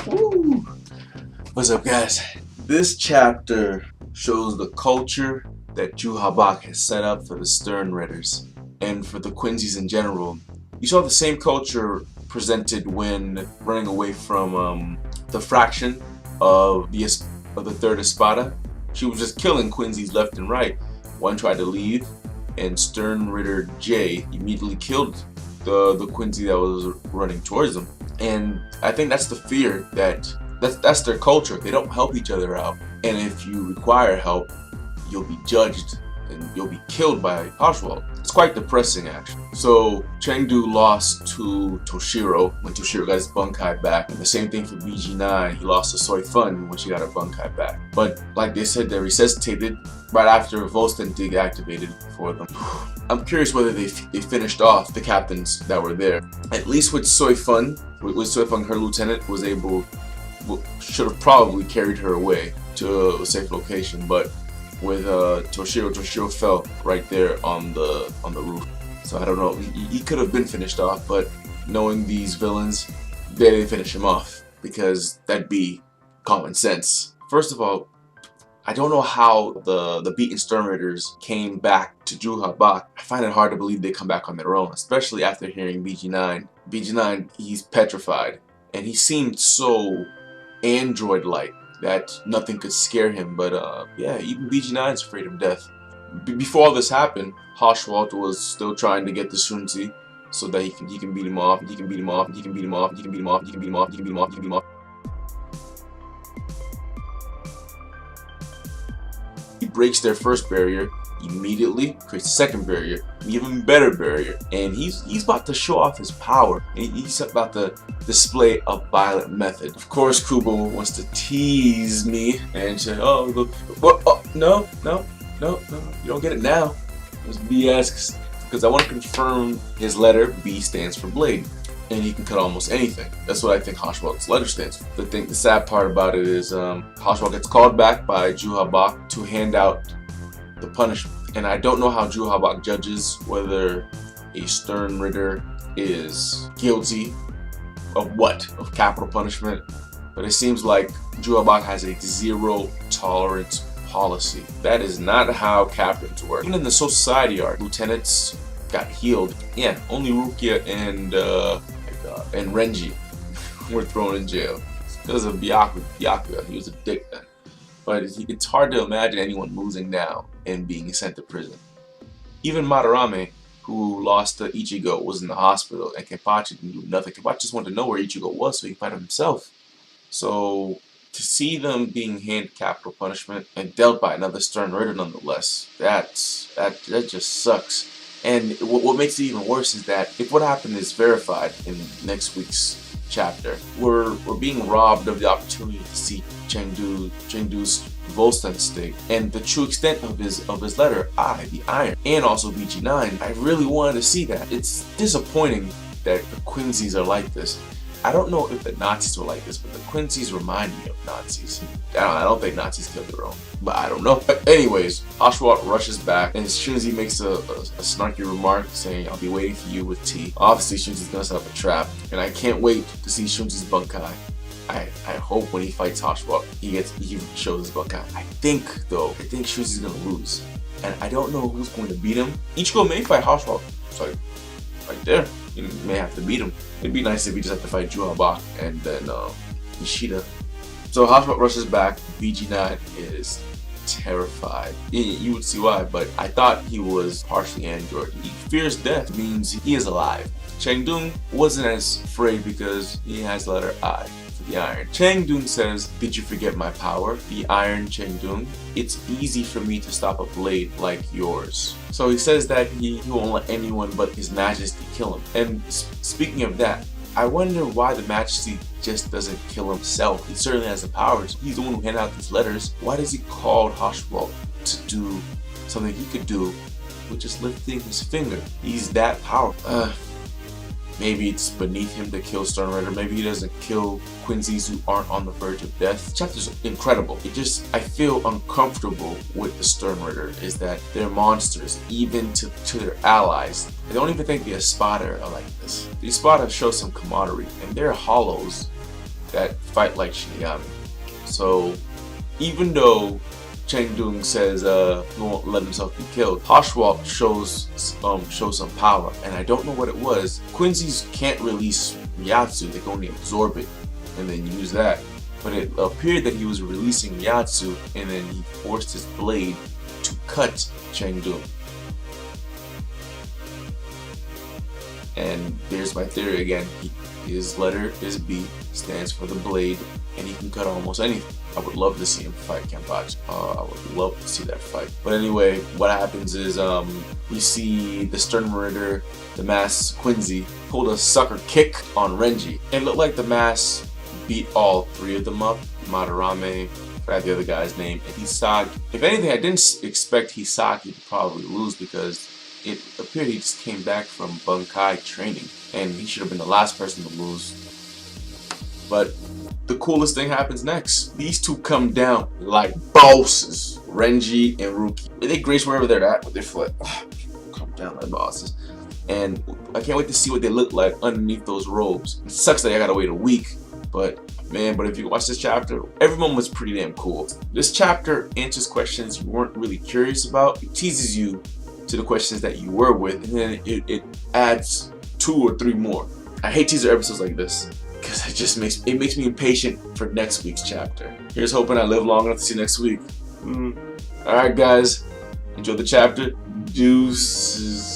Woo! What's up, guys? This chapter shows the culture that Juha has set up for the Stern Ridders and for the Quincy's in general. You saw the same culture presented when running away from the fraction of the third Espada. She was just killing Quincy's left and right. One tried to leave, and Stern Ritter J immediately killed the Quincy that was running towards them. And I think that's the fear that's their culture. They don't help each other out, and if you require help, you'll be judged and you'll be killed by Oswald. It's quite depressing, actually. So Chengdu lost to Toshiro when Toshiro got his Bunkai back, and the same thing for BG9. He lost to Soy Fun when she got her Bunkai back. But like they said, they resuscitated right after Volston deactivated for them. I'm curious whether they finished off the captains that were there. At least with Soy Fun, her lieutenant should have probably carried her away to a safe location, but with Toshiro fell right there on the roof. So I don't know. He could have been finished off, but knowing these villains, they didn't finish him off because that'd be common sense. First of all, I don't know how the beaten Stern Raiders came back to Juha. I find it hard to believe they come back on their own, especially after hearing BG9. BG9, he's petrified, and he seemed so android-like that nothing could scare him. But yeah, even BG9 is afraid of death. Before all this happened, Hoshwalt was still trying to get the Shunzi so that he can beat him off, he can beat him off, he can beat him off, he can beat him off, he can beat him off, he can beat him off, he can beat him off. He breaks their first barrier, immediately creates a second barrier, an even better barrier, and he's about to show off his power. He's about to display a violent method. Of course, Kubo wants to tease me and say, "Oh, look, what? Oh, no, you don't get it now." It's BS because I want to confirm his letter. B stands for blade, and he can cut almost anything. That's what I think Hoshwald's letter stands for. The sad part about it is Hoshwald gets called back by Juha to hand out the punishment. And I don't know how Juha judges whether a Stern Ritter is guilty of what? Of capital punishment. But it seems like Juha has a zero tolerance policy. That is not how captains work. Even in the Soul Society arc, lieutenants got healed. Yeah, only Rukia and Renji were thrown in jail because of Byakuya. He was a dick then. But it's hard to imagine anyone losing now and being sent to prison. Even Madarame, who lost to Ichigo, was in the hospital, and Kenpachi didn't do nothing. Kenpachi just wanted to know where Ichigo was so he could fight him himself. So to see them being handed capital punishment and dealt by another Stern Ritter nonetheless, that just sucks. And what makes it even worse is that if what happened is verified in next week's chapter, we're being robbed of the opportunity to see Chengdu's Volstan state and the true extent of his letter I, the Iron, and also BG9. I really wanted to see that. It's disappointing that the Quincy's are like this. I don't know if the Nazis were like this, but the Quincy's remind me of Nazis. I don't think Nazis killed their own, but I don't know. But anyways, Hoshwalt rushes back, and Shunzi makes a snarky remark saying, "I'll be waiting for you with tea." Obviously, Shunzi's gonna set up a trap, and I can't wait to see Shunzi's Bunkai. I hope when he fights Hoshwalt, he shows his Bunkai. I think Shunzi's gonna lose, and I don't know who's going to beat him. Ichigo may fight Hoshwalt. Sorry. Right there, you may have to beat him. It'd be nice if he just had to fight Juha and then Ishida. So Hoshwalt rushes back. BG9 is terrified. You would see why, but I thought he was partially android. He fears death, means he is alive. Chengdung wasn't as afraid because he has letter I for the Iron. Chengdung says, "Did you forget my power? The Iron Chengdung. It's easy for me to stop a blade like yours." So he says that he won't let anyone but His Majesty kill him. And speaking of that, I wonder why the Majesty just doesn't kill himself. He certainly has the powers. He's the one who handed out these letters. Why does he call Hoshwalt to do something he could do with just lifting his finger? He's that powerful. Maybe it's beneath him to kill Stern Ritter. Maybe he doesn't kill Quincy's who aren't on the verge of death. The chapter's incredible. I feel uncomfortable with the Stern Ritter, is that they're monsters, even to their allies. I don't even think the Espada are like this. The Espada show some camaraderie, and they're hollows that fight like Shinigami. So even though Chengdung says he won't let himself be killed, Haschwalth shows some power, and I don't know what it was. Quincy's can't release Ryatsu; they can only absorb it and then use that. But it appeared that he was releasing Ryatsu, and then he forced his blade to cut Chengdung. And there's my theory again. His letter is B, stands for the blade, and he can cut almost anything. I would love to see him fight Kenpachi. I would love to see that fight. But anyway, what happens is we see the Stern Murder, the mask Quincy, pulled a sucker kick on Renji. It looked like the mask beat all three of them up. Madarame, I forgot the other guy's name, and Hisagi. If anything, I didn't expect Hisagi to probably lose because it appeared he just came back from Bunkai training, and he should have been the last person to lose. But the coolest thing happens next. These two come down like bosses. Renji and Ruki. They grace wherever they're at with their foot. Come down like bosses. And I can't wait to see what they look like underneath those robes. It sucks that I gotta wait a week, but man, if you watch this chapter, everyone was pretty damn cool. This chapter answers questions you weren't really curious about. It teases you to the questions that you were with, and then it adds 2 or 3 more. I hate teaser episodes like this because it makes me impatient for next week's chapter. Here's hoping I live long enough to see next week. Alright guys, enjoy the chapter. Deuces.